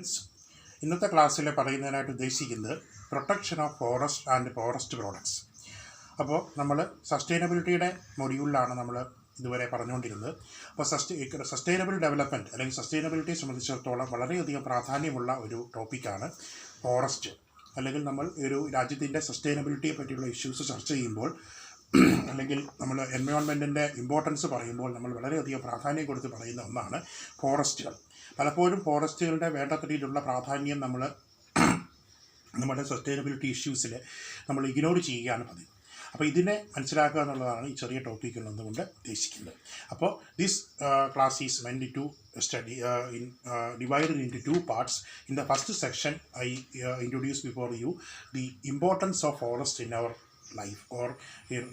Students, ഇന്നത്തെ ക്ലാസ്സിൽ പറയുന്നതിനായിട്ട് ഉദ്ദേശിക്കുന്നത് protection of forest and forest products. അപ്പോൾ നമ്മൾ സസ്റ്റൈനബിലിറ്റിയുടെ മൊഡ്യൂളിലാണ് നമ്മൾ ഇതുവരെ പറഞ്ഞുകൊണ്ടിരുന്നത്. അപ്പോൾ സസ്റ്റൈനബിൾ ഡെവലപ്മെൻറ്റ് അല്ലെങ്കിൽ സസ്റ്റൈനബിലിറ്റിയെ സംബന്ധിച്ചിടത്തോളം വളരെയധികം പ്രാധാന്യമുള്ള ഒരു ടോപ്പിക്കാണ് ഫോറസ്റ്റ്. അല്ലെങ്കിൽ നമ്മൾ ഒരു രാജ്യത്തിൻ്റെ സസ്റ്റൈനബിലിറ്റിയെ പറ്റിയുള്ള ഇഷ്യൂസ് ചർച്ച ചെയ്യുമ്പോൾ അല്ലെങ്കിൽ നമ്മൾ എൻവയോൺമെൻറ്റിൻ്റെ ഇമ്പോർട്ടൻസ് പറയുമ്പോൾ നമ്മൾ വളരെയധികം പ്രാധാന്യം കൊടുത്ത് പറയുന്ന ഒന്നാണ് ഫോറസ്റ്റുകൾ. പലപ്പോഴും ഫോറസ്റ്റുകളുടെ വേണ്ടത്ര രീതിയിലുള്ള പ്രാധാന്യം നമ്മൾ നമ്മുടെ സസ്റ്റൈനബിലിറ്റി ഇഷ്യൂസിൽ നമ്മൾ ഇഗ്നോർ ചെയ്യുകയാണ് പതിവ്. അപ്പോൾ ഇതിനെ മനസ്സിലാക്കുക എന്നുള്ളതാണ് ഈ ചെറിയ ടോപ്പിക്കിൽ നിന്നുകൊണ്ട് ഉദ്ദേശിക്കുന്നത്. അപ്പോൾ this class is meant to study divided into two parts. In the first section, I introduce before you the importance of forest in our life or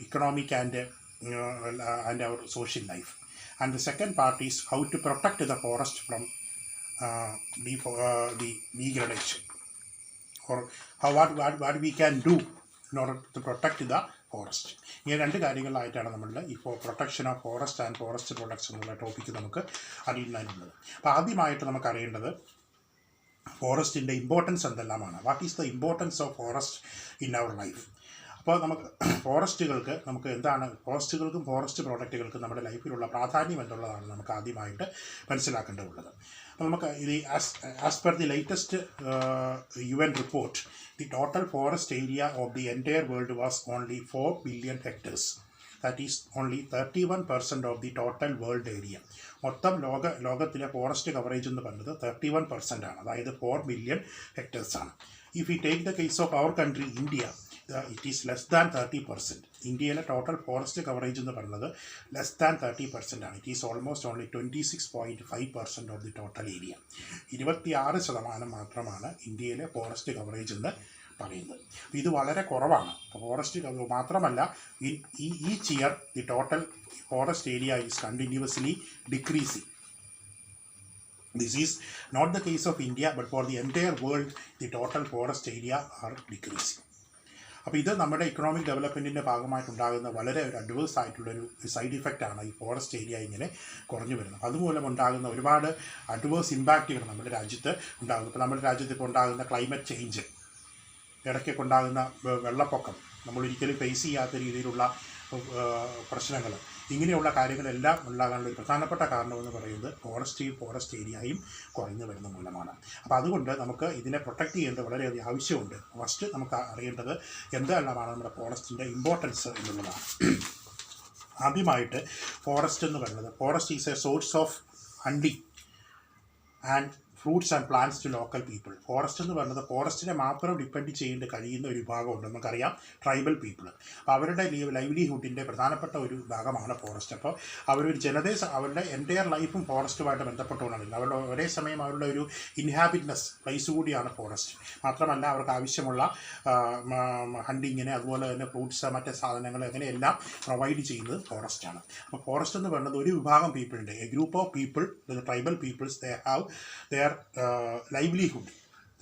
economic and our social life. And the second part is how to protect the forest from the degradation, or what we can do in order to protect the forest. ഈ രണ്ട് കാര്യങ്ങളിലായിട്ടാണ് നമ്മളുടെ ഈ protection of forest and forest products എന്നുള്ള topic നമുക്ക് അറിയുന്നതിനുള്ളത്. അപ്പോൾ ആദ്യമായിട്ട് നമുക്കറിയേണ്ടത് ഫോറസ്റ്റിൻ്റെ ഇമ്പോർട്ടൻസ് എന്തെല്ലാമാണ്. What is the importance of forest in our life. അപ്പോൾ നമുക്ക് ഫോറസ്റ്റുകൾക്കും ഫോറസ്റ്റ് പ്രോഡക്റ്റുകൾക്കും നമ്മുടെ ലൈഫിലുള്ള പ്രാധാന്യം എന്നുള്ളതാണ് നമുക്ക് ആദ്യമായിട്ട് മനസ്സിലാക്കേണ്ടതുള്ളത്. അപ്പോൾ നമുക്ക് ഇത് as per the latest UN report, the total forest area of the entire world was only 4 billion hectares. That is only 31% of the total world area. മൊത്തം ലോകത്തിലെ ഫോറസ്റ്റ് കവറേജ് എന്ന് പറയുന്നത് 31% ആണ്, അതായത് 4 ബില്യൺ ഹെക്ടേഴ്സ് ആണ്. If you take the case of our country India, it is less than 30%. ഇന്ത്യയിലെ total forest coverage എന്ന് പറയുന്നത് ലെസ് ദാൻ 30% ആണ്. It is almost only 26.5% of the total area. 26% മാത്രമാണ് ഇന്ത്യയിലെ ഫോറസ്റ്റ് കവറേജ് എന്ന് പറയുന്നത്. ഇത് വളരെ കുറവാണ്. ഫോറസ്റ്റ് മാത്രമല്ല, each year the total forest area is continuously decreasing. This is not the case of India, but for the entire world, the total forest area are decreasing. അപ്പോൾ ഇത് നമ്മുടെ ഇക്കണോമിക് ഡെവലപ്മെൻറ്റിൻ്റെ ഭാഗമായിട്ടുണ്ടാകുന്ന വളരെ ഒരു അഡ്വേഴ്സ് ആയിട്ടുള്ളൊരു സൈഡ് ഇഫക്റ്റാണ് ഈ forest area ഇങ്ങനെ കുറഞ്ഞു വരുന്നത്. അതുമൂലം ഉണ്ടാകുന്ന ഒരുപാട് അഡ്വേഴ്സ് ഇമ്പാക്റ്റുകൾ നമ്മുടെ രാജ്യത്ത് ഉണ്ടാകുന്നു. ഇപ്പോൾ നമ്മുടെ രാജ്യത്ത് ഇപ്പോൾ ഉണ്ടാകുന്ന ക്ലൈമറ്റ് ചേഞ്ച്, ഇടയ്ക്കൊക്കെ ഉണ്ടാകുന്ന വെള്ളപ്പൊക്കം, നമ്മളൊരിക്കലും ഫേസ് ചെയ്യാത്ത രീതിയിലുള്ള പ്രശ്നങ്ങൾ, ഇങ്ങനെയുള്ള കാര്യങ്ങളെല്ലാം ഉണ്ടാകാനുള്ള ഒരു പ്രധാനപ്പെട്ട കാരണമെന്ന് പറയുന്നത് ഫോറസ്റ്റ് ഏരിയയും കുറഞ്ഞു വരുന്ന മൂലമാണ്. അപ്പോൾ അതുകൊണ്ട് നമുക്ക് ഇതിനെ പ്രൊട്ടക്റ്റ് ചെയ്യേണ്ടത് വളരെയധികം ആവശ്യമുണ്ട്. ഫസ്റ്റ് നമുക്ക് അറിയേണ്ടത് എന്തെല്ലാമാണ് നമ്മുടെ ഫോറസ്റ്റിൻ്റെ ഇമ്പോർട്ടൻസ് എന്നുള്ളതാണ്. ആദ്യമായിട്ട് ഫോറസ്റ്റ് എന്ന് പറയുന്നത്, forest is a source of hunting and fruits and plants to local people. Forest എന്ന് പറയുന്നത് ഫോറസ്റ്റിനെ മാത്രം ഡിപ്പെൻഡ് ചെയ്യേണ്ടി കഴിയുന്ന ഒരു വിഭാഗമുണ്ട്, നമുക്കറിയാം, ട്രൈബൽ പീപ്പിൾ. അപ്പോൾ അവരുടെ ലൈവ്ലിഹുഡിൻ്റെ പ്രധാനപ്പെട്ട ഒരു ഭാഗമാണ് ഫോറസ്റ്റ്. അപ്പോൾ അവരുടെ എൻ്റയർ ലൈഫും ഫോറസ്റ്റുമായിട്ട് ബന്ധപ്പെട്ടുകൊണ്ടാണ്. അവരുടെ ഒരേ സമയം അവരുടെ ഒരു ഇൻഹാബിറ്റ്നസ് പ്ലേസ് കൂടിയാണ് ഫോറസ്റ്റ്. മാത്രമല്ല അവർക്ക് ആവശ്യമുള്ള ഹണ്ടിങ്ങിന്, അതുപോലെ തന്നെ ഫ്രൂട്ട്സ്, മറ്റ് സാധനങ്ങൾ, അങ്ങനെയെല്ലാം പ്രൊവൈഡ് ചെയ്യുന്നത് ഫോറസ്റ്റാണ്. അപ്പോൾ ഫോറസ്റ്റ് എന്ന് പറയുന്നത് ഒരു വിഭാഗം പീപ്പിളുണ്ട്, a group of people, tribal peoples, they have their livelihood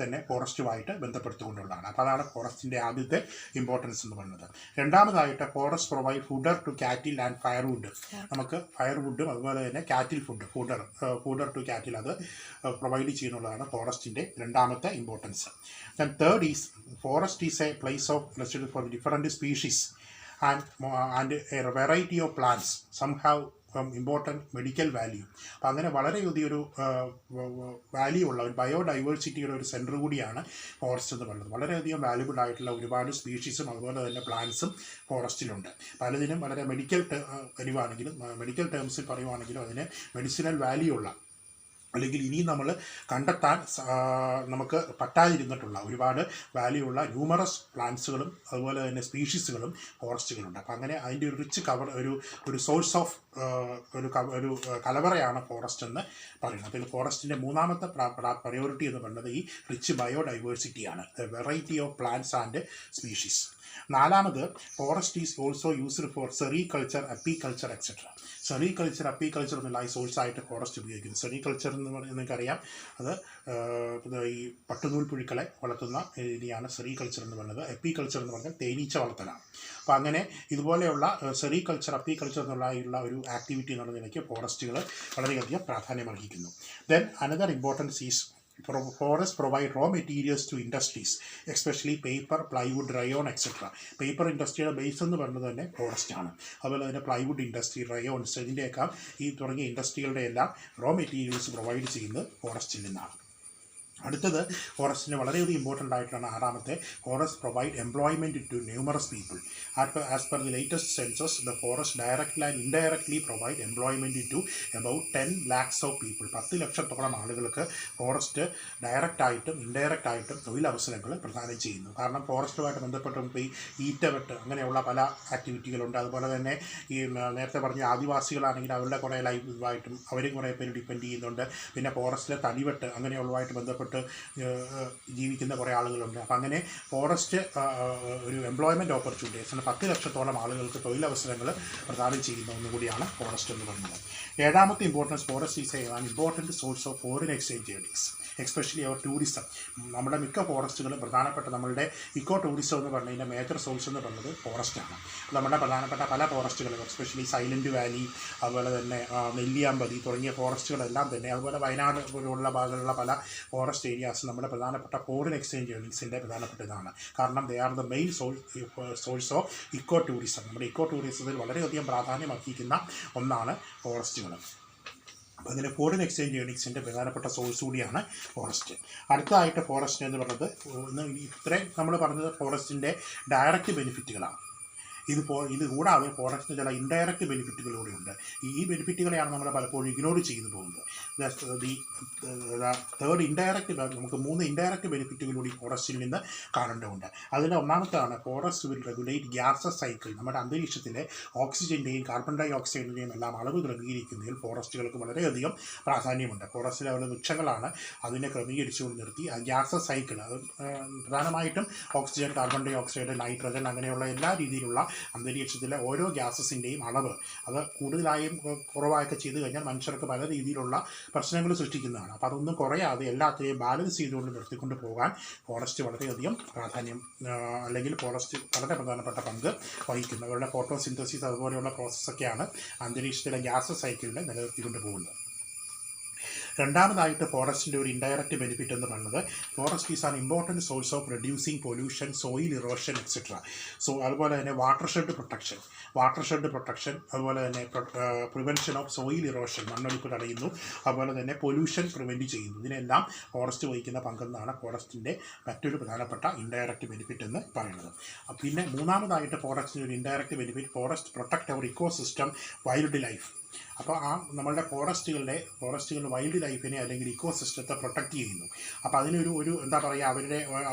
തന്നെ ഫോറസ്റ്റുമായിട്ട് ബന്ധപ്പെടുത്തിക്കൊണ്ടുള്ളതാണ്. അപ്പോൾ അതാണ് ഫോറസ്റ്റിൻ്റെ ആദ്യത്തെ ഇമ്പോർട്ടൻസ് എന്ന് പറയുന്നത്. രണ്ടാമതായിട്ട് forest provide fodder to cattle and firewood. നമുക്ക് ഫയർവുഡും അതുപോലെ തന്നെ കാറ്റിൽ ഫുഡർ ടു കാറ്റിൽ അത് പ്രൊവൈഡ് ചെയ്യുന്നുള്ളതാണ് ഫോറസ്റ്റിൻ്റെ രണ്ടാമത്തെ importance. Then third is forest is a place of residence for different species and a variety of plants some have important medical value. അപ്പോൾ അങ്ങനെ വളരെയധികം ഒരു വാല്യൂ ഉള്ള ഒരു ബയോഡൈവേഴ്സിറ്റിയുടെ ഒരു സെൻറ്റർ കൂടിയാണ് ഫോറസ്റ്റ് എന്ന് പറയുന്നത്. വളരെയധികം വാല്യുബിൾ ആയിട്ടുള്ള ഒരുപാട് സ്പീഷീസും അതുപോലെ തന്നെ പ്ലാന്റ്സും ഫോറസ്റ്റിലുണ്ട്. പലതിനും വളരെ മെഡിക്കൽ ടേംസിൽ പറയുവാണെങ്കിലും അതിന് മെഡിസിനൽ വാല്യൂ ഉള്ള, അല്ലെങ്കിൽ ഇനിയും നമ്മൾ കണ്ടെത്താൻ നമുക്ക് പറ്റാതിരുന്നിട്ടുള്ള ഒരുപാട് വാല്യൂ ഉള്ള ന്യൂമറസ് പ്ലാന്റ്സുകളും അതുപോലെ തന്നെ സ്പീഷീസുകളും ഫോറസ്റ്റുകളുണ്ട്. അപ്പോൾ അങ്ങനെ അതിൻ്റെ ഒരു റിച്ച് ഒരു സോഴ്സ് ഓഫ് ഒരു കലവറയാണ് ഫോറസ്റ്റ് എന്ന് പറയുന്നത്. അപ്പോൾ ഫോറസ്റ്റിൻ്റെ മൂന്നാമത്തെ പ്രയോറിറ്റി എന്ന് പറയുന്നത് ഈ റിച്ച് ബയോഡൈവേഴ്സിറ്റിയാണ്, variety of plants and species. നാലാമത്, forest is also used for sericulture, apiculture etcetera. Sericulture, apiculture എന്നുള്ള ഈ സോഴ്സായിട്ട് ഫോറസ്റ്റ് ഉപയോഗിക്കുന്നു. സെറികൾച്ചർ എന്ന് പറയുന്നത് നിങ്ങൾക്കറിയാം, അത് ഈ പട്ടുനൂൽ പുഴുക്കളെ വളർത്തുന്ന രീതിയാണ് സെറികൾച്ചർ എന്ന് പറയുന്നത്. അപ്പികൾച്ചർ എന്ന് പറഞ്ഞാൽ തേനീച്ച വളർത്തലാണ്. അപ്പോൾ അങ്ങനെ ഇതുപോലെയുള്ള സെറികൾച്ചർ, അപ്പികൾച്ചർ എന്നുള്ള ഒരു ആക്ടിവിറ്റി എന്നുള്ള നിലയ്ക്ക് ഫോറസ്റ്റുകൾ വളരെയധികം പ്രാധാന്യമർഹിക്കുന്നു. Then another importance is Forests provide raw materials to industries, especially paper, plywood, rayon, etc. Paper ഇൻഡസ്ട്രിയുടെ ബേസ് എന്ന് പറയുന്നത് തന്നെ ഫോറസ്റ്റ് ആണ്. അതുപോലെ തന്നെ പ്ലൈവുഡ് ഇൻഡസ്ട്രി, റയോൺസ്, ഇതിൻ്റെയൊക്കെ ഈ തുടങ്ങിയ ഇൻഡസ്ട്രികളുടെ എല്ലാം റോ മെറ്റീരിയൽസ് പ്രൊവൈഡ് ചെയ്യുന്നത് ഫോറസ്റ്റിൽ നിന്നാണ്. അടുത്തത് ഫോറസ്റ്റിന് വളരെയധികം ഇമ്പോർട്ടൻ്റ് ആയിട്ടാണ് ആറാമത്തെ, forest provide employment to numerous people. As per the latest census the forest directly and indirectly provide employment to about 10 lakhs of people. 10 ലക്ഷത്തോളം ആളുകൾക്ക് ഫോറസ്റ്റ് ഡയറക്റ്റായിട്ടും ഇൻഡയറക്റ്റ് ആയിട്ടും തൊഴിലവസരങ്ങൾ പ്രദാനം ചെയ്യുന്നു. കാരണം ഫോറസ്റ്റുമായിട്ട് ബന്ധപ്പെട്ട് നമുക്ക് ഈ ഈറ്റവെട്ട് അങ്ങനെയുള്ള പല ആക്ടിവിറ്റികളുണ്ട്. അതുപോലെ തന്നെ ഈ നേരത്തെ പറഞ്ഞ ആദിവാസികളാണെങ്കിൽ അവരുടെ കുറേ ലൈഫായിട്ടും അവരും കുറേ പേര് ഡിപ്പെൻഡ് ചെയ്യുന്നുണ്ട്. പിന്നെ ഫോറസ്റ്റിലെ തടിവെട്ട് അങ്ങനെയുള്ളതായിട്ട് ബന്ധപ്പെട്ട് ജീവിക്കുന്ന കുറേ ആളുകളുണ്ട്. അപ്പം അങ്ങനെ ഫോറസ്റ്റ് ഒരു എംപ്ലോയ്മെൻറ്റ് ഓപ്പർച്യൂണിറ്റീസ് 10 ലക്ഷത്തോളം ആളുകൾക്ക് തൊഴിലവസരങ്ങൾ പ്രദാനം ചെയ്യുന്ന ഒന്നുകൂടിയാണ് ഫോറസ്റ്റ് എന്ന് പറയുന്നത്. ഏഴാമത്തെ importance, forest is an important source of foreign exchange earnings, especially our tourism. നമ്മുടെ മിക്ക ഫോറസ്റ്റുകളും പ്രധാനപ്പെട്ട നമ്മളുടെ ഇക്കോ ടൂറിസം എന്ന് പറഞ്ഞതിൻ്റെ മേജർ സോഴ്സ് എന്ന് പറയുന്നത് ഫോറസ്റ്റാണ്. നമ്മുടെ പ്രധാനപ്പെട്ട പല ഫോറസ്റ്റുകളും, എക്സ്പെഷ്യലി സൈലൻറ്റ് വാലി, അതുപോലെ തന്നെ നെല്ലിയാമ്പതി തുടങ്ങിയ ഫോറസ്റ്റുകളെല്ലാം തന്നെ, അതുപോലെ വയനാട് പോലുള്ള ഭാഗങ്ങളിലുള്ള പല ഫോറസ്റ്റ് ഏരിയാസ് നമ്മുടെ പ്രധാനപ്പെട്ട ഫോറിൻ എക്സ്ചേഞ്ച് ഏർണിങ്സിൻ്റെ പ്രധാനപ്പെട്ട ഇതാണ്. കാരണം they are the main source of eco tourism. നമ്മുടെ ഇക്കോ ടൂറിസത്തിൽ വളരെയധികം പ്രാധാന്യം അർഹിക്കുന്ന ഒന്നാണ് ഫോറസ്റ്റുകൾ. അപ്പോൾ അതിന് ഫോറിൻ എക്സ്ചേഞ്ച് ഏർണിങ്സിൻ്റെ പ്രധാനപ്പെട്ട സോഴ്സ് കൂടിയാണ് ഫോറസ്റ്റ്. അടുത്തതായിട്ട് ഫോറസ്റ്റ് എന്ന് പറയുന്നത് ഇത്രയും നമ്മൾ പറഞ്ഞത് ഫോറസ്റ്റിൻ്റെ ഡയറക്റ്റ് ബെനിഫിറ്റുകളാണ്. ഇത് കൂടാതെ ഫോറസ്റ്റിന് ചില ഇൻഡയറക്റ്റ് ബെനിഫിറ്റുകളിലൂടെയുണ്ട്. ഈ ബെനിഫിറ്റുകളെയാണ് നമ്മൾ പലപ്പോഴും ഇഗ്നോർ ചെയ്തു പോകുന്നത്. തേർഡ് ഇൻഡയറക്റ്റ്, നമുക്ക് 3 ഇൻഡയറക്റ്റ് ബെനിഫിറ്റുകളിലൂടെ ഫോറസ്റ്റിൽ നിന്ന് കാണേണ്ടതുണ്ട്. അതിൻ്റെ ഒന്നാമത്താണ് forest will regulate gases cycle. നമ്മുടെ അന്തരീക്ഷത്തിലെ ഓക്സിജൻ്റെയും കാർബൺ ഡൈ ഓക്സൈഡിൻ്റെയും എല്ലാം അളവ് ക്രമീകരിക്കുന്നതിൽ ഫോറസ്റ്റുകൾക്ക് വളരെയധികം പ്രാധാന്യമുണ്ട്. ഫോറസ്റ്റിലെ അവരുടെ വൃക്ഷങ്ങളാണ് അതിനെ ക്രമീകരിച്ചുകൊണ്ട് നിർത്തി ആ ഗ്യാസസ് സൈക്കിൾ, അത് പ്രധാനമായിട്ടും oxygen, carbon dioxide, nitrogen അങ്ങനെയുള്ള എല്ലാ രീതിയിലുള്ള അന്തരീക്ഷത്തിലെ ഓരോ ഗ്യാസസിൻ്റെയും അളവ് അത് കൂടുതലായും കുറവായൊക്കെ ചെയ്തു കഴിഞ്ഞാൽ മനുഷ്യർക്ക് പല രീതിയിലുള്ള പ്രശ്നങ്ങൾ സൃഷ്ടിക്കുന്നതാണ്. അപ്പോൾ അതൊന്നും കുറയാതെ എല്ലാത്തിനെയും ബാലൻസ് ചെയ്തുകൊണ്ട് നിർത്തിക്കൊണ്ട് പോകാൻ ഫോറസ്റ്റ് വളരെയധികം പ്രാധാന്യം, അല്ലെങ്കിൽ ഫോറസ്റ്റ് വളരെ പ്രധാനപ്പെട്ട പങ്ക് വഹിക്കുന്നു. അവരുടെ ഫോട്ടോസിന്തസിസ് അതുപോലെയുള്ള പ്രോസസ്സൊക്കെയാണ് അന്തരീക്ഷത്തിലെ ഗ്യാസ് സൈക്കിളിനെ നിലനിർത്തിക്കൊണ്ട് പോകുന്നത്. രണ്ടാമതായിട്ട് ഫോറസ്റ്റിൻ്റെ ഒരു ഇൻഡയറക്റ്റ് ബെനിഫിറ്റ് എന്ന് പറയുന്നത്, forest is an important source of reducing pollution, soil erosion etcetera. അതുപോലെ തന്നെ വാട്ടർ ഷെഡ് പ്രൊട്ടക്ഷൻ, അതുപോലെ തന്നെ പ്രിവെൻഷൻ ഓഫ് സോയിൽ ഇറോഷൻ, മണ്ണൊലിപ്പ് തടയുന്നു, അതുപോലെ തന്നെ പൊല്യൂഷൻ പ്രിവെൻറ്റ് ചെയ്യുന്നു. ഇതിനെല്ലാം ഫോറസ്റ്റ് വഹിക്കുന്ന പങ്കെന്നാണ് ഫോറസ്റ്റിൻ്റെ മറ്റൊരു പ്രധാനപ്പെട്ട ഇൻഡയറക്റ്റ് ബെനിഫിറ്റ് എന്ന് പറയുന്നത്. പിന്നെ മൂന്നാമതായിട്ട് ഫോറസ്റ്റിൻ്റെ ഒരു indirect benefit, forest protect our ecosystem, wildlife. അപ്പോൾ നമ്മളുടെ ഫോറസ്റ്റുകളുടെ വൈൽഡ് ലൈഫിനെ അല്ലെങ്കിൽ ഇക്കോ സിസ്റ്റത്തെ പ്രൊട്ടക്റ്റ് ചെയ്യുന്നു. അപ്പോൾ അതിനൊരു എന്താ പറയുക,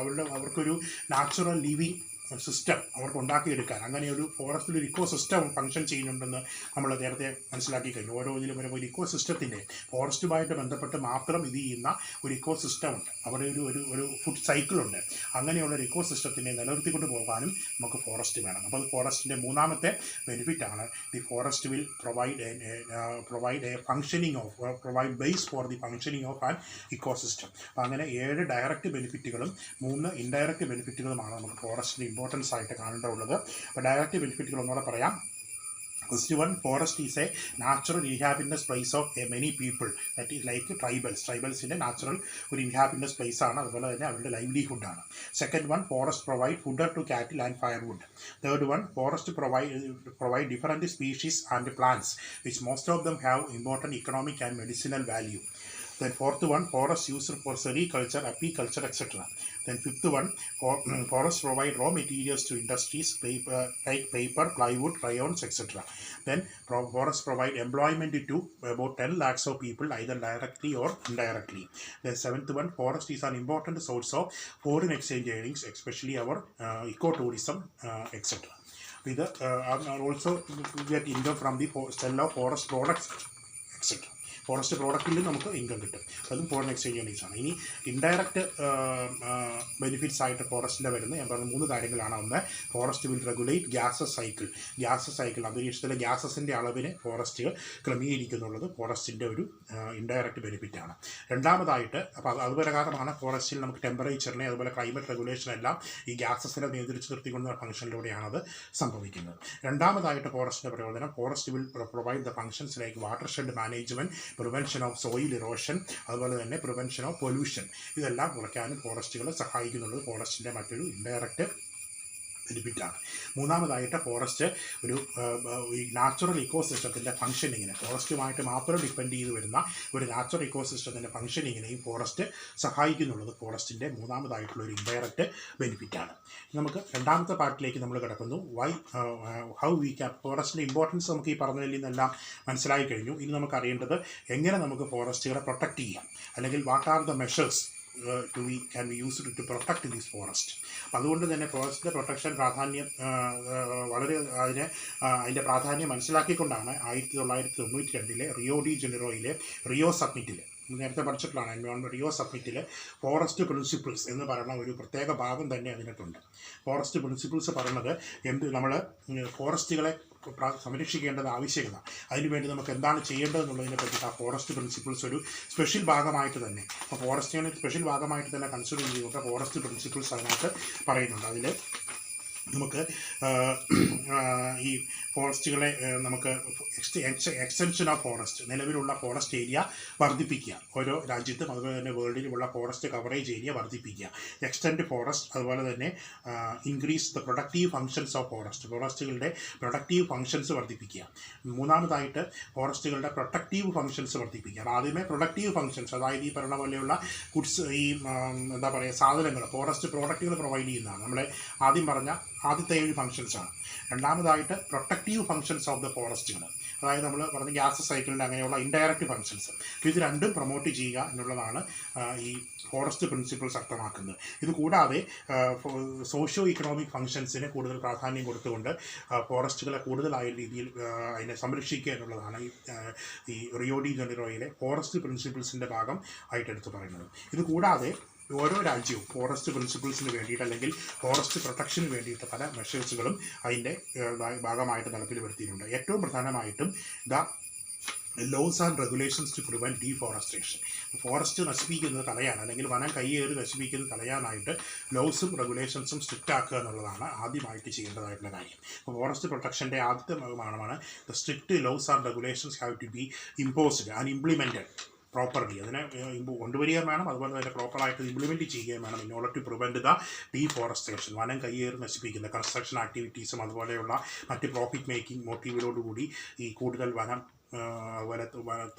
അവർക്കൊരു നാച്ചുറൽ ലിവിങ് സിസ്റ്റം അവർക്ക് ഉണ്ടാക്കിയെടുക്കാൻ, അങ്ങനെ ഒരു ഫോറസ്റ്റിലൊരു ഇക്കോ സിസ്റ്റം ഫങ്ഷൻ ചെയ്യുന്നുണ്ടെന്ന് നമ്മൾ നേരത്തെ മനസ്സിലാക്കി കഴിഞ്ഞു. ഓരോ ഇതിലും വരുമ്പോൾ ഒരു ഇക്കോ സിസ്റ്റത്തിൻ്റെ ഫോറസ്റ്റുമായിട്ട് ബന്ധപ്പെട്ട് മാത്രം ഇത് ചെയ്യുന്ന ഒരു ഇക്കോ സിസ്റ്റം ഉണ്ട്. അവിടെ ഒരു ഫുഡ് സൈക്കിളുണ്ട്. അങ്ങനെയുള്ള ഒരു ഇക്കോ സിസ്റ്റത്തിനെ നിലനിർത്തിക്കൊണ്ട് പോകാനും നമുക്ക് ഫോറസ്റ്റ് വേണം. അപ്പോൾ അത് ഫോറസ്റ്റിൻ്റെ മൂന്നാമത്തെ ബെനിഫിറ്റാണ്. The forest will provide base for the functioning of an ecosystem. അപ്പോൾ അങ്ങനെ 7 ഡയറക്റ്റ് ബെനിഫിറ്റുകളും 3 ഇൻഡയറക്റ്റ് ബെനിഫിറ്റുകളുമാണ് നമുക്ക് ഫോറസ്റ്റിൻ്റെ ഇമ്പോർട്ടൻസ് ആയിട്ട് കാണേണ്ടതുള്ളത്. അപ്പോൾ ഡയറക്റ്റ് ബെനിഫിറ്റുകൾ ഒന്നുകൂടെ പറയാം. First one, forest is a natural inhabitance place of many people, that is like ട്രൈബൽസിൻ്റെ നാച്ചുറൽ ഒരു ഇൻഹാബിറ്റൻസ് പ്ലേസ് ആണ്. അതുപോലെ തന്നെ അവരുടെ ലൈവ്ലിഹുഡാണ്. Second one, forest provide fodder to cattle and firewood. Third one, forest provide different species and plants which most of them have important economic and medicinal value. Then fourth one, forests used for sericulture, apiculture, etc. Then fifth one, forests provide raw materials to industries, like paper, plywood, rayons, etc. Then forests provide employment to about 10 lakhs of people, either directly or indirectly. The seventh one, forest is an important source of foreign exchange earnings, especially our ecotourism, etc. With also get income from the sale of forest products, etc. Forest പ്രോഡക്റ്റിൽ നമുക്ക് income കിട്ടും. അതും foreign exchange earnings ആണ്. ഇനി indirect benefits ആയിട്ട് ഫോറസ്റ്റിൻ്റെ വരുന്നത് ഞാൻ പറഞ്ഞ 3 കാര്യങ്ങളാണ്. ഒന്ന്, forest will regulate gases cycle, അന്തരീക്ഷത്തിലെ ഗ്യാസസിൻ്റെ അളവിനെ ഫോറസ്റ്റ് ക്രമീകരിക്കുന്നുള്ളത് ഫോറസ്റ്റിൻ്റെ ഒരു ഇൻഡയറക്റ്റ് ബെനിഫിറ്റാണ്. രണ്ടാമതായിട്ട്, അപ്പോൾ അത് പ്രകാരമാണ് ഫോറസ്റ്റിൽ നമുക്ക് ടെമ്പറേച്ചറിനെ അതുപോലെ ക്ലൈമറ്റ് റെഗുലേഷൻ എല്ലാം ഈ ഗ്യാസസിനെ നിയന്ത്രിച്ച് നിർത്തിക്കൊണ്ടുള്ള ഫംഗ്ഷനിലൂടെയാണത് സംഭവിക്കുന്നത്. രണ്ടാമതായിട്ട് ഫോറസ്റ്റിൻ്റെ പ്രയോജനം, forest will provide the functions like water shed management, prevention of soil erosion, അതുപോലെ തന്നെ പ്രിവെൻഷൻ ഓഫ് പൊല്യൂഷൻ, ഇതെല്ലാം കുറയ്ക്കാനും ഫോറസ്റ്റുകൾ സഹായിക്കുന്നുള്ളത് ഫോറസ്റ്റിൻ്റെ മറ്റൊരു ഇൻഡയറക്റ്റ് ബെനിഫിറ്റാണ്. മൂന്നാമതായിട്ട് ഫോറസ്റ്റ് ഒരു നാച്ചുറൽ ഇക്കോസിസ്റ്റത്തിൻ്റെ ഫംഗ്ഷനിങ്ങിന്, ഫോറസ്റ്റുമായിട്ട് മാത്രം ഡിപ്പെൻഡ് ചെയ്ത് വരുന്ന ഒരു നാച്ചുറൽ ഇക്കോസിസ്റ്റത്തിൻ്റെ ഫംഗ്ഷനിങ്ങിനെയും ഫോറസ്റ്റ് സഹായിക്കുന്നുള്ളത് ഫോറസ്റ്റിൻ്റെ മൂന്നാമതായിട്ടുള്ള ഒരു ഇൻഡയറക്റ്റ് ബെനിഫിറ്റാണ്. നമുക്ക് രണ്ടാമത്തെ പാർട്ടിലേക്ക് നമ്മൾ കിടക്കുന്നു. ഹൗ വി ക്യാൻ ഫോറസ്റ്റിൻ്റെ ഇമ്പോർട്ടൻസ് നമുക്ക് ഈ പറഞ്ഞതിൽ നിന്നെല്ലാം മനസ്സിലായി കഴിഞ്ഞു. ഇനി നമുക്ക് അറിയേണ്ടത് എങ്ങനെ നമുക്ക് ഫോറസ്റ്റുകളെ പ്രൊട്ടക്റ്റ് ചെയ്യാം, അല്ലെങ്കിൽ what are the measures can be used to protect this forest. അപ്പോൾ അതുകൊണ്ട് തന്നെ ഫോറസ്റ്റിൻ്റെ പ്രൊട്ടക്ഷൻ പ്രാധാന്യം വളരെ അതിൻ്റെ പ്രാധാന്യം മനസ്സിലാക്കിക്കൊണ്ടാണ് 1992 റിയോ ഡി ജനീറോയിലെ റിയോ സബ്മിറ്റിൽ, നേരത്തെ പഠിച്ചിട്ടുള്ളതാണ് എൻവയോൺമെൻറ്റ് റിയോ സബ്മിറ്റിൽ ഫോറസ്റ്റ് പ്രിൻസിപ്പിൾസ് എന്ന് പറയുന്ന ഒരു പ്രത്യേക ഭാഗം തന്നെ അതിനകത്തുണ്ട്. ഫോറസ്റ്റ് പ്രിൻസിപ്പിൾസ് പറയുന്നത് നമ്മൾ ഫോറസ്റ്റുകളെ സംരക്ഷിക്കേണ്ടത് ആവശ്യകത, അതിനുവേണ്ടി നമുക്ക് എന്താണ് ചെയ്യേണ്ടതെന്നുള്ളതിനെ പറ്റിയിട്ട് ആ ഫോറസ്റ്റ് പ്രിൻസിപ്പിൾസ് ഒരു സ്പെഷ്യൽ ഭാഗമായിട്ട് തന്നെ, അപ്പോൾ ഫോറസ്റ്റിനെ സ്പെഷ്യൽ ഭാഗമായിട്ട് തന്നെ കൺസിഡർ ചെയ്തുകൊണ്ട് ഫോറസ്റ്റ് പ്രിൻസിപ്പിൾസ് അതിനകത്ത് പറയുന്നുണ്ട്. അതിൽ നമുക്ക് ഈ ഫോറസ്റ്റുകളെ നമുക്ക് എക്സ്റ്റൻഷൻ ഓഫ് ഫോറസ്റ്റ്, നിലവിലുള്ള ഫോറസ്റ്റ് ഏരിയ വർദ്ധിപ്പിക്കുക, ഓരോ രാജ്യത്തും അതുപോലെ തന്നെ വേൾഡിലുമുള്ള ഫോറസ്റ്റ് കവറേജ് ഏരിയ വർദ്ധിപ്പിക്കുക, എക്സ്റ്റെൻഡ് ഫോറസ്റ്റ്, അതുപോലെ തന്നെ increase the productive functions of forest, ഫോറസ്റ്റുകളുടെ പ്രൊഡക്റ്റീവ് ഫങ്ഷൻസ് വർദ്ധിപ്പിക്കുക. മൂന്നാമതായിട്ട് ഫോറസ്റ്റുകളുടെ പ്രൊട്ടക്റ്റീവ് ഫങ്ഷൻസ് വർദ്ധിപ്പിക്കുക. ആദ്യമേ പ്രൊഡക്റ്റീവ് ഫങ്ഷൻസ്, അതായത് ഈ പറയുന്ന പോലെയുള്ള ഗുഡ്സ്, ഈ എന്താ പറയുക സാധനങ്ങൾ, ഫോറസ്റ്റ് പ്രോഡക്റ്റുകൾ പ്രൊവൈഡ് ചെയ്യുന്നതാണ് നമ്മളെ ആദ്യം പറഞ്ഞ ആദ്യത്തെ 7 ഫങ്ഷൻസാണ്. രണ്ടാമതായിട്ട് പ്രൊട്ടക്റ്റീവ് ഫങ്ഷൻസ് ഓഫ് ദ ഫോറസ്റ്റുകൾ, അതായത് നമ്മൾ പറഞ്ഞ ഗ്യാസ് സൈക്കിളിൻ്റെ അങ്ങനെയുള്ള ഇൻഡയറക്റ്റ് ഫങ്ഷൻസ്, ഇത് രണ്ടും പ്രൊമോട്ട് ചെയ്യുക എന്നുള്ളതാണ് ഈ ഫോറസ്റ്റ് പ്രിൻസിപ്പിൾസ് അർത്ഥമാക്കുന്നത്. ഇത് കൂടാതെ സോഷ്യോ ഇക്കണോമിക് ഫങ്ഷൻസിന് കൂടുതൽ പ്രാധാന്യം കൊടുത്തുകൊണ്ട് ഫോറസ്റ്റുകളെ കൂടുതലായ രീതിയിൽ അതിനെ സംരക്ഷിക്കുക എന്നുള്ളതാണ് ഈ റിയോ ഡി ജനീറോയിലെ ഫോറസ്റ്റ് പ്രിൻസിപ്പിൾസിൻ്റെ ഭാഗം ആയിട്ട് എടുത്ത് പറയുന്നത്. ഇത് കൂടാതെ ഓരോ രാജ്യവും ഫോറസ്റ്റ് പ്രിൻസിപ്പിൾസിന് വേണ്ടിയിട്ട് അല്ലെങ്കിൽ ഫോറസ്റ്റ് പ്രൊട്ടക്ഷന് വേണ്ടിയിട്ട് പല മെഷേഴ്സുകളും അതിൻ്റെ ഭാഗമായിട്ട് നടപ്പിൽ വരുത്തിയിട്ടുണ്ട്. ഏറ്റവും പ്രധാനമായിട്ടും laws and regulations to prevent deforestation. Forest നശിപ്പിക്കുന്നത് തടയാൻ, അല്ലെങ്കിൽ വനം കയ്യേറി നശിപ്പിക്കുന്നത് തടയാനായിട്ട് ലോസും റെഗുലേഷൻസും സ്ട്രിക്റ്റ് ആക്കുക എന്നുള്ളതാണ് ആദ്യമായിട്ട് ചെയ്യേണ്ടതായിട്ടുള്ള കാര്യം. അപ്പോൾ ഫോറസ്റ്റ് പ്രൊട്ടക്ഷൻ്റെ ആദ്യത്തെ ഭാഗമാണ് the strict laws and regulations have to be imposed and implemented properly. അതിനെ കൊണ്ടുവരികയും വേണം, അതുപോലെ തന്നെ പ്രോപ്പറായിട്ട് ഇംപ്ലിമെൻറ്റ് ചെയ്യുകയും വേണം in order to prevent the deforestation. വനം കയ്യേറി നശിപ്പിക്കുന്ന കൺസ്ട്രക്ഷൻ ആക്ടിവിറ്റീസും അതുപോലെയുള്ള മറ്റ് പ്രോഫിറ്റ് മേക്കിംഗ് മോട്ടീവിനോടുകൂടി ഈ കൂടുതൽ വനം അതുപോലെ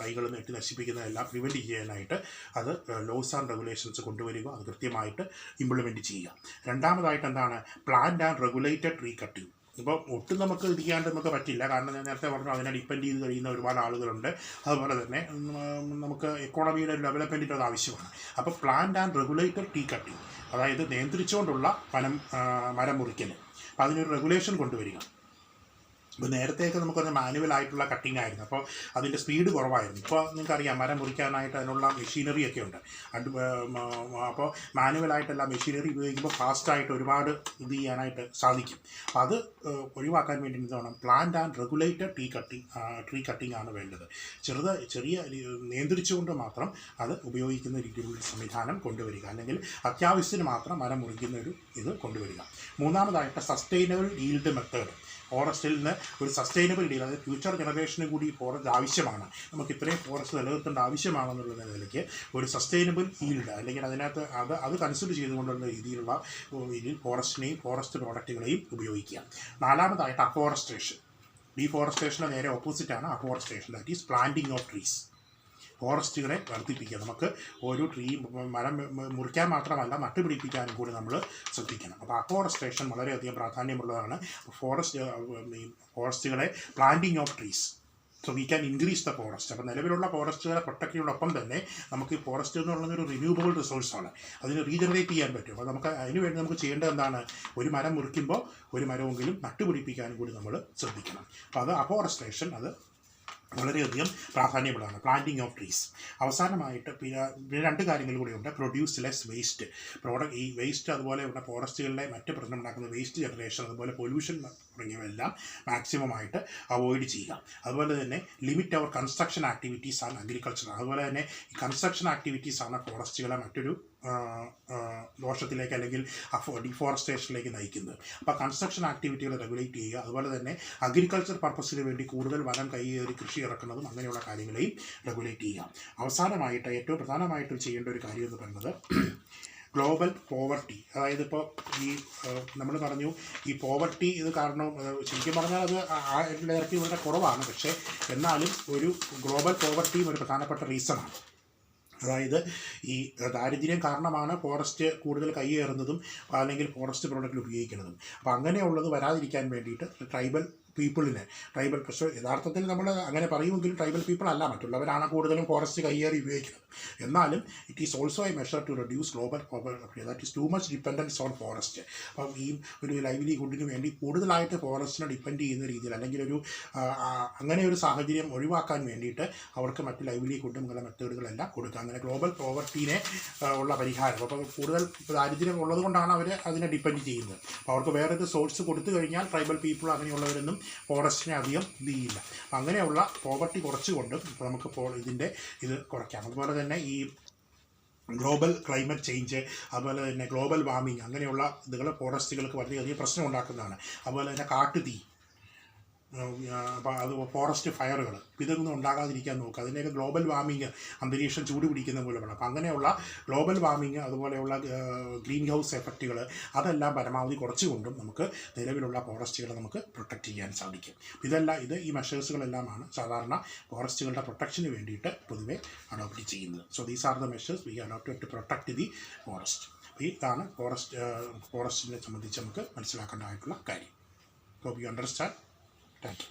തൈകൾ നെട്ടി നശിപ്പിക്കുന്നതെല്ലാം പ്രിവെൻറ്റ് ചെയ്യാനായിട്ട് അത് ലോസ് ആൻഡ് റെഗുലേഷൻസ് കൊണ്ടുവരിക, അത് കൃത്യമായിട്ട് ഇംപ്ലിമെൻറ്റ് ചെയ്യുക. രണ്ടാമതായിട്ട് എന്താണ് planned and regulated tree cutting. ഇപ്പോൾ ഒട്ടും നമുക്ക് ഇത് ചെയ്യാണ്ട് നമുക്ക് പറ്റില്ല, കാരണം ഞാൻ നേരത്തെ പറഞ്ഞു അതിനെ ഡിപ്പെൻഡ് ചെയ്ത് കഴിയുന്ന ഒരുപാട് ആളുകളുണ്ട്. അതുപോലെ തന്നെ നമുക്ക് എക്കോണമിയുടെ ഒരു ഡെവലപ്മെൻറ്റിൻ്റെ അത് ആവശ്യമാണ്. അപ്പോൾ planned and regulated tree cutting, അതായത് നിയന്ത്രിച്ചുകൊണ്ടുള്ള മരം മുറിക്കൽ, അപ്പോൾ അതിനൊരു റെഗുലേഷൻ കൊണ്ടുവരിക. ഇപ്പോൾ നേരത്തെയൊക്കെ നമുക്കൊന്ന് മാനുവലായിട്ടുള്ള കട്ടിങ് ആയിരുന്നു, അപ്പോൾ അതിൻ്റെ സ്പീഡ് കുറവായിരുന്നു. ഇപ്പോൾ നിങ്ങൾക്കറിയാം മരം മുറിക്കാനായിട്ട് അതിനുള്ള മെഷീനറിയൊക്കെ ഉണ്ട്. അപ്പോൾ മാനുവലായിട്ടെല്ലാം മെഷീനറി ഉപയോഗിക്കുമ്പോൾ ഫാസ്റ്റായിട്ട് ഒരുപാട് ഇത് ചെയ്യാനായിട്ട് സാധിക്കും. അപ്പോൾ അത് ഒഴിവാക്കാൻ വേണ്ടി എന്ത് വേണം, planned and regulated tree cutting ആണ് വേണ്ടത്. ചെറിയ നിയന്ത്രിച്ചുകൊണ്ട് മാത്രം അത് ഉപയോഗിക്കുന്ന രീതിയിലുള്ള സംവിധാനം കൊണ്ടുവരിക, അല്ലെങ്കിൽ അത്യാവശ്യത്തിന് മാത്രം മരം മുറിക്കുന്ന ഒരു ഇത് കൊണ്ടുവരിക. മൂന്നാമതായിട്ട് സസ്റ്റൈനബിൾ ഈൽഡ് മെത്തേഡ്. ഫോറസ്റ്റിൽ നിന്ന് ഒരു സസ്റ്റൈനബിൾ ഡീൽ, അതായത് ഫ്യൂച്ചർ ജനറേഷന് കൂടി ഫോറസ്റ്റ് ആവശ്യമാണ്, നമുക്ക് ഇത്രയും ഫോറസ്റ്റ് നിലനിർത്തേണ്ട ആവശ്യമാണെന്നുള്ള നിലയ്ക്ക് ഒരു സസ്റ്റൈനബിൾ ഈൽഡ്, അല്ലെങ്കിൽ അതിനകത്ത് അത് കൺസിഡർ ചെയ്തുകൊണ്ടുള്ള രീതിയിലുള്ള ഫോറസ്റ്റിനെയും ഫോറസ്റ്റ് പ്രോഡക്റ്റുകളെയും ഉപയോഗിക്കുക. നാലാമതായിട്ട് അഫോറസ്ട്രേഷൻ. ഡീഫോറസ്ട്രേഷന് നേരെ ഓപ്പോസിറ്റാണ് afforestation, that is planting of trees. ഫോറസ്റ്റുകളെ വർദ്ധിപ്പിക്കുക. നമുക്ക് ഒരു മരം മുറിക്കാൻ മാത്രമല്ല നട്ടുപിടിപ്പിക്കാനും കൂടി നമ്മൾ ശ്രദ്ധിക്കണം. അപ്പോൾ അഫോറസ്ട്രേഷൻ വളരെയധികം പ്രാധാന്യമുള്ളതാണ്. ഫോറസ്റ്റുകളെ planting of trees, so we can increase the forest. അപ്പോൾ നിലവിലുള്ള ഫോറസ്റ്റുകളെ പ്രൊട്ടക്റ്റിനോടൊപ്പം തന്നെ നമുക്ക് ഈ ഫോറസ്റ്റ് എന്ന് പറയുന്നത് ഒരു റിന്യൂവബിൾ റിസോഴ്സാണ്, അതിന് റീജനറേറ്റ് ചെയ്യാൻ പറ്റും. അപ്പോൾ നമുക്ക് അതിനുവേണ്ടി നമുക്ക് ചെയ്യേണ്ടത് എന്താണ്, ഒരു മരം മുറിക്കുമ്പോൾ ഒരു മരമെങ്കിലും നട്ടുപിടിപ്പിക്കാനും കൂടി നമ്മൾ ശ്രദ്ധിക്കണം. അപ്പോൾ അത് അഫോറസ്ട്രേഷൻ, അത് വളരെയധികം പ്രാധാന്യമുള്ളതാണ്, പ്ലാന്റിങ് ഓഫ് ട്രീസ്. അവസാനമായിട്ട് പിന്നെ 2 കാര്യങ്ങൾ കൂടിയുണ്ട്. Produce less waste. ഈ വേസ്റ്റ് അതുപോലെ ഫോറസ്റ്റുകളിലെ മറ്റ് പ്രശ്നം ഉണ്ടാക്കുന്ന വേസ്റ്റ് ജനറേഷൻ, അതുപോലെ പൊല്യൂഷൻ തുടങ്ങിയവയെല്ലാം മാക്സിമമായിട്ട് അവോയ്ഡ് ചെയ്യുക. അതുപോലെ തന്നെ limit our construction activities and agriculture. അതുപോലെ തന്നെ ഈ കൺസ്ട്രക്ഷൻ ആക്ടിവിറ്റീസ് ആണ് ഫോറസ്റ്റുകളെ മറ്റൊരു ദോഷത്തിലേക്ക് അല്ലെങ്കിൽ ഡിഫോറസ്റ്റേഷനിലേക്ക് നയിക്കുന്നത്. അപ്പോൾ കൺസ്ട്രക്ഷൻ ആക്ടിവിറ്റികൾ റെഗുലേറ്റ് ചെയ്യുക. അതുപോലെ തന്നെ അഗ്രികൾച്ചർ പർപ്പസിന് വേണ്ടി കൂടുതൽ വനം കൈയേറി കൃഷി ഇറക്കുന്നതും അങ്ങനെയുള്ള കാര്യങ്ങളെയും റെഗുലേറ്റ് ചെയ്യുക. അവസാനമായിട്ട് ഏറ്റവും പ്രധാനമായിട്ട് ചെയ്യേണ്ട ഒരു കാര്യം എന്ന് പറയുന്നത് ഗ്ലോബൽ പോവർട്ടി. അതായത് ഇപ്പോൾ ഈ നമ്മൾ പറഞ്ഞു ഈ പോവർട്ടി ഇത് കാരണം ശരിക്കും പറഞ്ഞാൽ അത് ഡയറക്റ്റ് വളരെ കുറവാണ്, പക്ഷേ എന്നാലും ഒരു ഗ്ലോബൽ പോവർട്ടിയും ഒരു പ്രധാനപ്പെട്ട റീസണാണ്. അതായത് ഈ ദാരിദ്ര്യം കാരണമാണ് ഫോറസ്റ്റ് കൂടുതൽ കൈയേറുന്നതും അല്ലെങ്കിൽ ഫോറസ്റ്റ് പ്രോഡക്റ്റ് ഉപയോഗിക്കുന്നതും. അപ്പോൾ അങ്ങനെയുള്ളത് വരാതിരിക്കാൻ വേണ്ടിയിട്ട് ട്രൈബൽ പക്ഷേ യഥാർത്ഥത്തിൽ നമ്മൾ അങ്ങനെ പറയുമെങ്കിലും ട്രൈബൽ പീപ്പിൾ അല്ല, മറ്റുള്ളവരാണ് കൂടുതലും ഫോറസ്റ്റ് കൈയേറി ഉപയോഗിക്കുന്നത്. എന്നാലും it is also a measure to reduce global poverty, that is too much dependence on forest. അപ്പം ഈ ഒരു ലൈവ്ലിഹുഡിന് വേണ്ടി കൂടുതലായിട്ട് ഫോറസ്റ്റിനെ ഡിപ്പെൻഡ് ചെയ്യുന്ന രീതിയിൽ അല്ലെങ്കിൽ അങ്ങനെ ഒരു സാഹചര്യം ഒഴിവാക്കാൻ വേണ്ടിയിട്ട് അവർക്ക് മറ്റ് ലൈവ്ലിഹുഡ് മുതല മെത്തേഡുകളെല്ലാം കൊടുക്കുക. അങ്ങനെ ഗ്ലോബൽ പോവർട്ടീനെ ഉള്ള പരിഹാരം. അപ്പോൾ കൂടുതൽ ദാരിദ്ര്യം ഉള്ളത് കൊണ്ടാണ് അവർ അതിനെ ഡിപ്പെൻഡ് ചെയ്യുന്നത്. അപ്പോൾ അവർക്ക് വേറൊരു സോഴ്സ് കൊടുത്തു കഴിഞ്ഞാൽ ട്രൈബൽ പീപ്പിൾ അങ്ങനെയുള്ളവരൊന്നും ഫോറസ്റ്റിനെ അധികം ഇത് ചെയ്യില്ല. അപ്പം അങ്ങനെയുള്ള പോവർട്ടി കുറച്ചുകൊണ്ടും ഇപ്പോൾ നമുക്ക് ഇതിൻ്റെ ഇത് കുറയ്ക്കാം. അതുപോലെ തന്നെ ഈ ഗ്ലോബൽ ക്ലൈമറ്റ് ചേഞ്ച്, അതുപോലെ തന്നെ ഗ്ലോബൽ വാർമിങ് അങ്ങനെയുള്ള ഇതുകൾ ഫോറസ്റ്റുകൾക്ക് വളരെയധികം പ്രശ്നം ഉണ്ടാക്കുന്നതാണ്. അതുപോലെ തന്നെ കാട്ടുതീ, അപ്പോൾ അത് ഫോറസ്റ്റ് ഫയറുകൾ, ഇതൊന്നും ഉണ്ടാകാതിരിക്കാൻ നോക്കുക. അതിൻ്റെയൊക്കെ ഗ്ലോബൽ വാർമിങ്, അന്തരീക്ഷം ചൂട് പിടിക്കുന്ന മൂലമാണ്. അപ്പോൾ അങ്ങനെയുള്ള ഗ്ലോബൽ വാർമിങ് അതുപോലെയുള്ള ഗ്രീൻ ഹൗസ് എഫക്റ്റുകൾ അതെല്ലാം പരമാവധി കുറച്ചുകൊണ്ടും നമുക്ക് നിലവിലുള്ള ഫോറസ്റ്റുകളെ നമുക്ക് പ്രൊട്ടക്റ്റ് ചെയ്യാൻ സാധിക്കും. ഈ മെഷേഴ്സുകളെല്ലാമാണ് സാധാരണ ഫോറസ്റ്റുകളുടെ പ്രൊട്ടക്ഷന് വേണ്ടിയിട്ട് പൊതുവെ അഡോപ്റ്റ് ചെയ്യുന്നത്. So these are the measures we adopted to protect the forest. ഇതാണ് ഫോറസ്റ്റിനെ സംബന്ധിച്ച് നമുക്ക് മനസ്സിലാക്കേണ്ടതായിട്ടുള്ള കാര്യം. Hope you understand. Thank you.